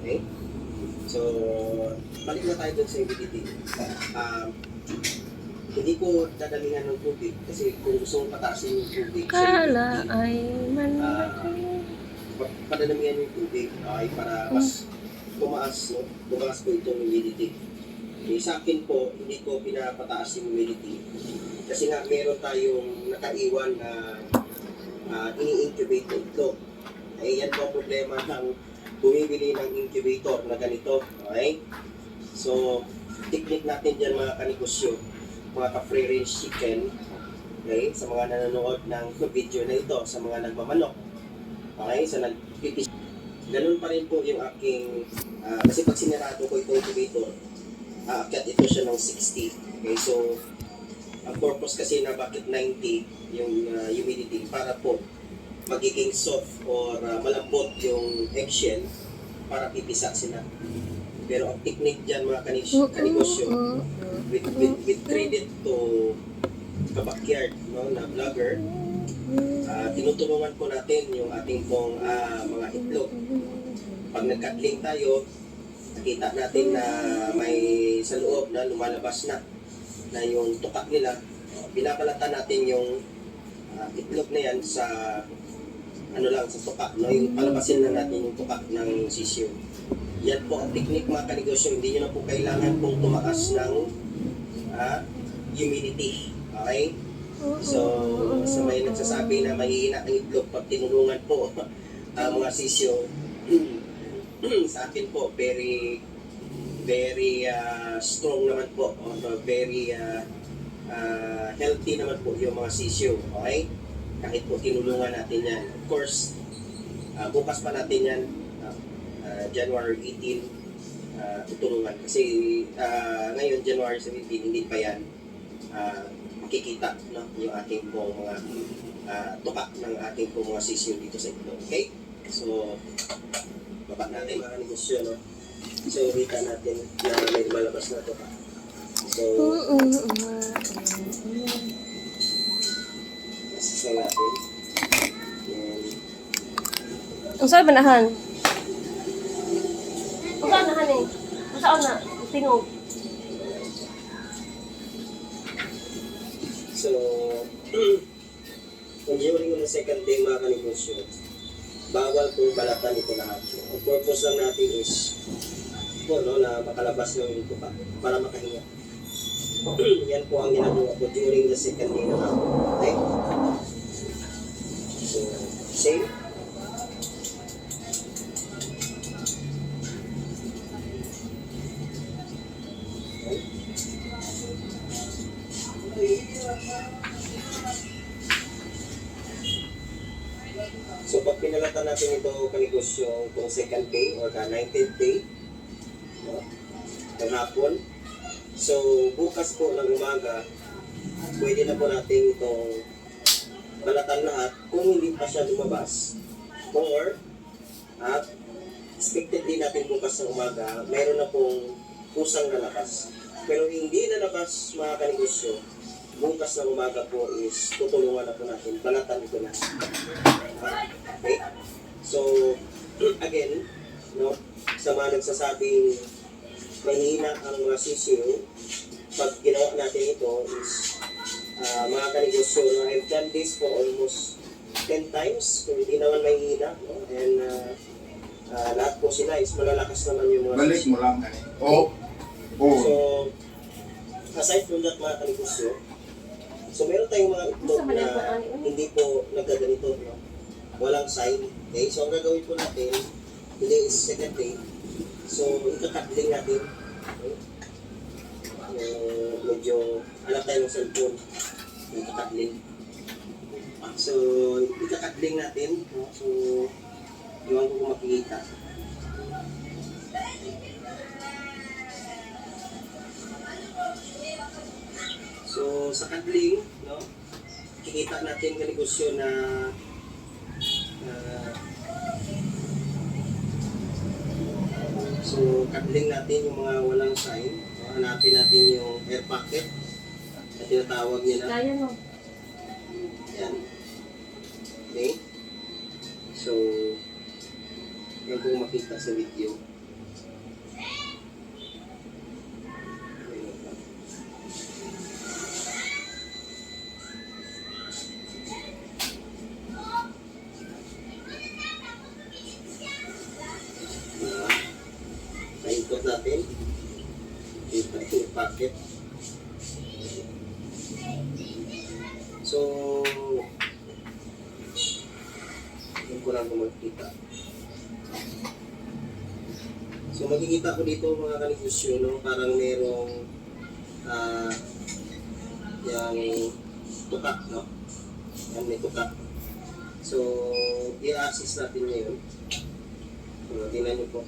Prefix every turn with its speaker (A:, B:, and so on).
A: Okay? So, balik na tayo dun sa humidity. Hindi ko dadamihan ng tubig kasi kung gusto mong pataasin yung tubig sa
B: Kala
A: humidity,
B: ay
A: ah,
B: manlaki.
A: padadamihan yung tubig ay para mas tumaas, no? Tumaas po itong humidity. Sa akin po, hindi ko pinapataas yung humidity kasi nga meron tayong nakaiwan na ini-incubate na itlog. Eh, yan po ang problema ng bumibili ng incubator na ganito. Okay? So, technique natin dyan mga kanegosyo, mga ka-free range chicken, okay? Sa mga nanonood ng video na ito, sa mga nagmamanok, okay? Sa nagpipis. Ganun pa rin po yung aking, kasi pag sinarado ko itong incubator, aakyat ito siya ng 60. Okay, so, ang purpose kasi na bakit 90 yung humidity para po magiging soft or malambot yung eggshell para pipisa sila. Pero ang technique dyan mga kanegosyo, with credit to kabakyard, no, na vlogger, tinutulungan po natin yung ating pong mga itlog. Pag nagkatling tayo, nakita natin na may sa loob na lumalabas na yung tuka nila, binabalatan natin yung itlog na yan sa sa tuka, no? Yung palabasin na natin yung tuka ng sisiyo. Yan po ang technique mga kanegosyo, hindi nyo na po kailangan pong tumaas ng humidity. Okay? So, sa may nagsasabi na mahihina ang itlog pag tinulungan po mga sisyo, sa akin po, very strong naman po, very healthy naman po yung mga sisyo. Okay? Kahit po tinulungan natin yan. Of course, bukas pa natin yan, January 18, tutulungan. Kasi ngayon, January 17, hindi pa yan makikita, no? Yung ating pong mga tuka ng ating pong mga sisyo dito sa ito. Okay? So, baba natin mga negosyo, no? So, kita natin na may malabas na tuka. So, masasal natin.
B: Ang saan manahan? Ang saan nahan eh? Ang saan na? Tingog.
A: So, kung during the second day mga kanegosyo, bawal kong balatan ito lahat. Ang purpose lang natin is na makalabas ng ito pa para makahinga. Yan po ang ginagawa ko during the second day na hapon. Okay? So, same. So, pag pinalatan natin ito kanegosyo kung second day or the 19th day, ng hapon. So, bukas po ng umaga, pwede na po natin itong balatan lahat kung hindi pa siya lumabas. Or, expected din natin bukas ng umaga, mayroon na pong pusang lalabas. Pero hindi nalabas mga kanegosyo, bukas ng umaga po is tutulungan na po natin, balatan ito na. Okay? So, again, no, sa mga nagsasabing mahina ang mga sisiyo, pag ginawa natin ito is mga kanegosyo, no, I've done this for almost 10 times, kung hindi naman mahina, no? And lahat po sila is malalakas naman yung mga
C: balik
A: sisiyo.
C: mo lang gani. Oh.
A: So, aside from that mga kanegosyo, so meron tayong mga itlog na hindi po nagkaganito, no? Walang sign. Okay, so ang gagawin po natin, today is second day. So, ikakatling natin. Okay? Medyo alam tayo ng cellphone. Ikakatling. So, ikakatling natin. No? So, iwan ko kung makikita. So, sa kadling, no? Kikita natin ng negosyo na so, kadling natin yung mga walang sign. So, hanapin natin yung air pocket na tinatawag nila.
B: Kaya no.
A: Yan. Okay? So, yung kung makita sa video. masakit. So, hindi ko lang magkita. So, makikita ko dito mga kanegosyo, no? Parang merong yung tuka, no? Yan, may tuka. So, i-assist natin ngayon. Tingnan nyo po.